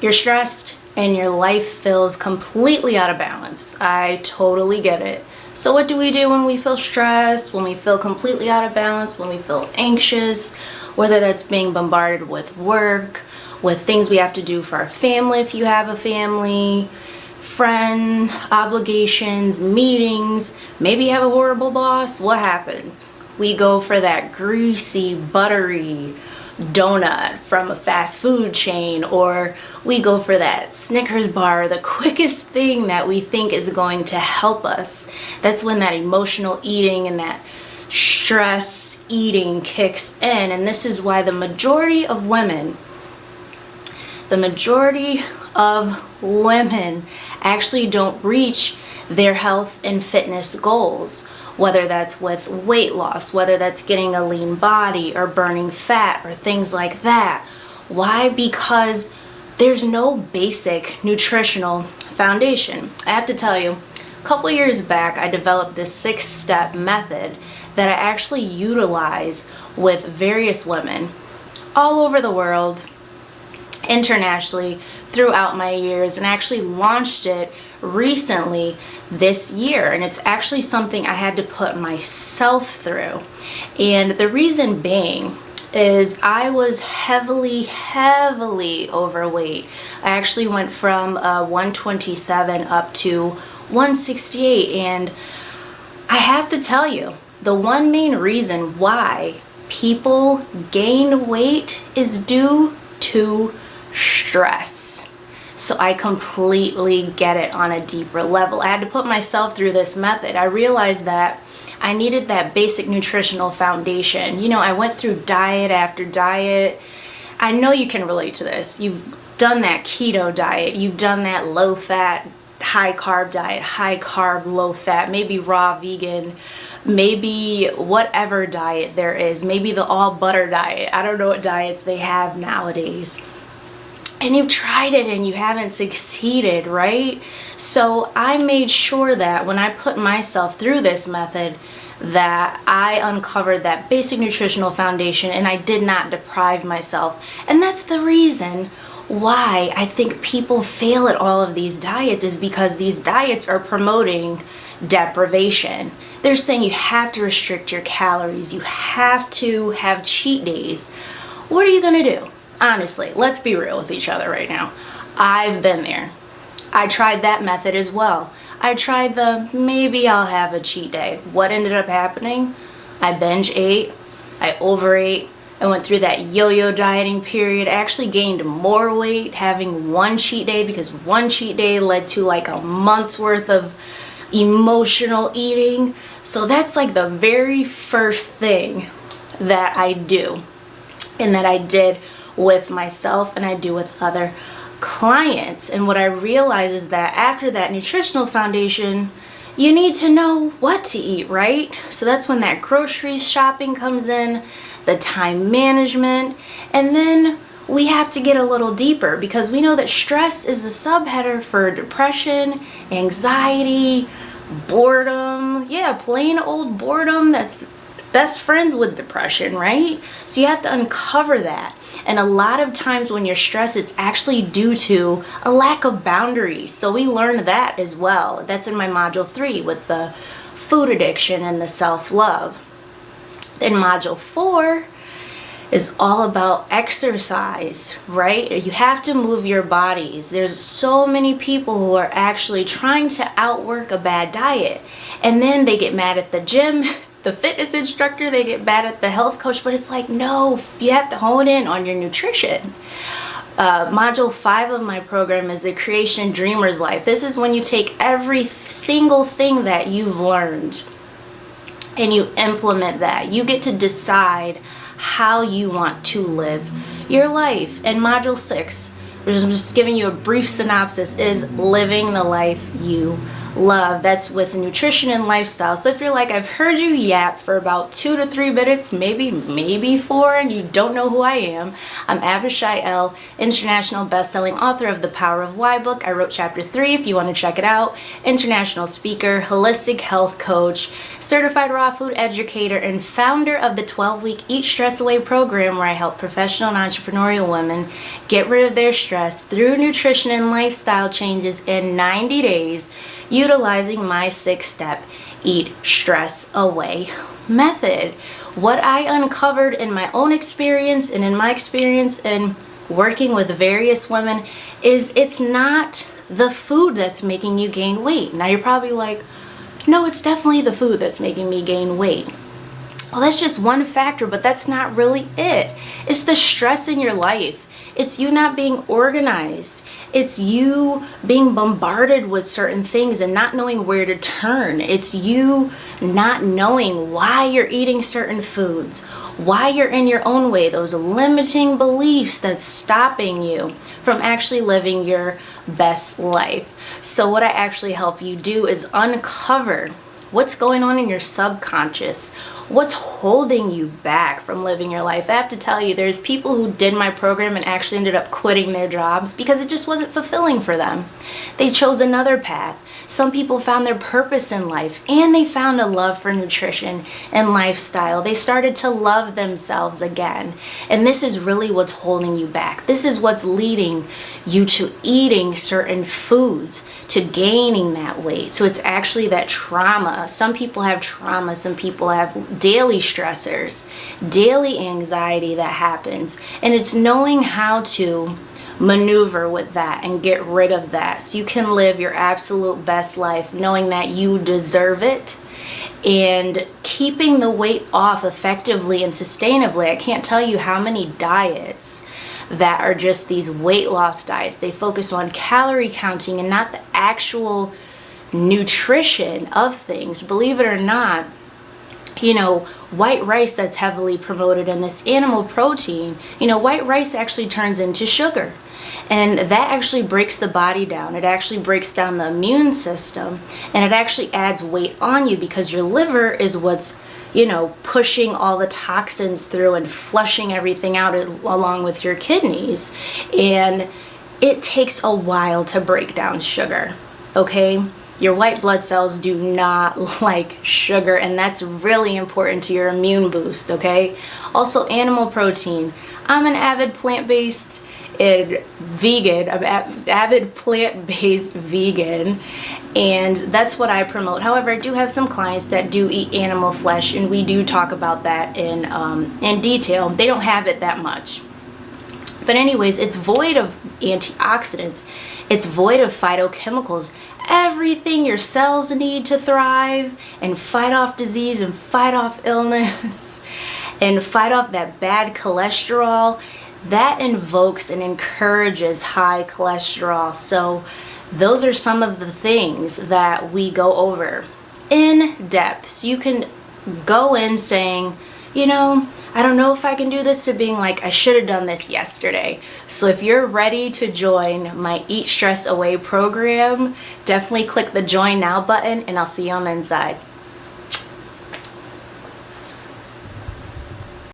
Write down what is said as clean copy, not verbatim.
You're stressed and your life feels completely out of balance. I totally get it. So what do we do when we feel stressed, when we feel completely out of balance, when we feel anxious, whether that's being bombarded with work, with things we have to do for our family if you have a family, friend, obligations, meetings, maybe you have a horrible boss, what happens? We go for that greasy, buttery donut from a fast food chain, or we go for that Snickers bar, the quickest thing that we think is going to help us. That's when that emotional eating and that stress eating kicks in. And this is why the majority of women actually don't reach their health and fitness goals, whether that's with weight loss, whether that's getting a lean body or burning fat or things like that. Why? Because there's no basic nutritional foundation. I have to tell you, a couple years back, I developed this 6-step method that I actually utilize with various women all over the world, internationally, throughout my years, and actually launched it recently this year. And it's actually something I had to put myself through. And the reason being is I was heavily overweight. I actually went from 127 up to 168. And I have to tell you, the one main reason why people gain weight is due to stress. So I completely get it on a deeper level. I had to put myself through this method. I realized that I needed that basic nutritional foundation. You know, I went through diet after diet. I know you can relate to this. You've done that keto diet. You've done that low fat, high carb diet, high carb, low fat, maybe raw vegan, maybe whatever diet there is, maybe the all butter diet. I don't know what diets they have nowadays. And you've tried it and you haven't succeeded, right? So I made sure that when I put myself through this method, that I uncovered that basic nutritional foundation and I did not deprive myself. And that's the reason why I think people fail at all of these diets, is because these diets are promoting deprivation. They're saying you have to restrict your calories, you have to have cheat days. What are you gonna do? Honestly, let's be real with each other right now. I've been there. I tried that method as well. I tried the maybe I'll have a cheat day. What ended up happening? I binge ate, I overate, I went through that yo-yo dieting period. I actually gained more weight having one cheat day, because one cheat day led to like a month's worth of emotional eating. So that's like the very first thing that I do, and that I did with myself and I do with other clients. And what I realize is that after that nutritional foundation, you need to know what to eat, right? So that's when that grocery shopping comes in, the time management, and then we have to get a little deeper, because we know that stress is a subheader for depression, anxiety, boredom. Yeah, plain old boredom that's best friends with depression, right? So you have to uncover that. And a lot of times when you're stressed, it's actually due to a lack of boundaries. So we learned that as well. That's in my module 3 with the food addiction and the self-love. Then module 4 is all about exercise, right? You have to move your bodies. There's so many people who are actually trying to outwork a bad diet, and then they get mad at the gym, the fitness instructor, they get mad at the health coach, but it's like, no, you have to hone in on your nutrition. Module 5 of my program is the Creation Dreamer's Life. This is when you take every single thing that you've learned and you implement that. You get to decide how you want to live your life. And module 6, which I'm just giving you a brief synopsis, is living the life you love. That's with nutrition and lifestyle. So if you're like, I've heard you yap for about 2 to 3 minutes, maybe 4, and you don't know who I am, I'm Avishai L., international best-selling author of the Power of Why book. I wrote chapter 3 if you want to check it out. International speaker, holistic health coach, certified raw food educator, and founder of the 12-week Eat Stress Away program, where I help professional and entrepreneurial women get rid of their stress through nutrition and lifestyle changes in 90 days, utilizing my 6-step Eat Stress Away method. What I uncovered in my own experience and in my experience in working with various women is it's not the food that's making you gain weight. Now you're probably like, no, it's definitely the food that's making me gain weight. Well, that's just one factor, but that's not really it. It's the stress in your life. It's you not being organized. It's you being bombarded with certain things and not knowing where to turn. It's you not knowing why you're eating certain foods, why you're in your own way, those limiting beliefs that's stopping you from actually living your best life. So what I actually help you do is uncover what's going on in your subconscious. What's holding you back from living your life? I have to tell you, there's people who did my program and actually ended up quitting their jobs because it just wasn't fulfilling for them. They chose another path. Some people found their purpose in life, and they found a love for nutrition and lifestyle. They started to love themselves again. And this is really what's holding you back. This is what's leading you to eating certain foods, to gaining that weight. So it's actually that trauma. Some people have trauma. Some people have daily stressors, daily anxiety that happens. And it's knowing how to maneuver with that and get rid of that so you can live your absolute best life, knowing that you deserve it, and keeping the weight off effectively and sustainably. I can't tell you how many diets that are just these weight loss diets. They focus on calorie counting and not the actual nutrition of things. Believe it or not, white rice that's heavily promoted in this animal protein, white rice actually turns into sugar. And that actually breaks the body down. It actually breaks down the immune system, and it actually adds weight on you because your liver is what's, pushing all the toxins through and flushing everything out along with your kidneys. And it takes a while to break down sugar, okay? Your white blood cells do not like sugar, and that's really important to your immune boost, okay? Also, animal protein. I'm an avid plant-based vegan. I'm avid plant-based vegan, and that's what I promote. However, I do have some clients that do eat animal flesh, and we do talk about that in detail. They don't have it that much. But anyways, it's void of antioxidants. It's void of phytochemicals. Everything your cells need to thrive and fight off disease and fight off illness and fight off that bad cholesterol, that invokes and encourages high cholesterol. So those are some of the things that we go over in depth. So you can go in saying, I don't know if I can do this, to being like, I should have done this yesterday. So if you're ready to join my Eat Stress Away program, definitely click the Join Now button, and I'll see you on the inside.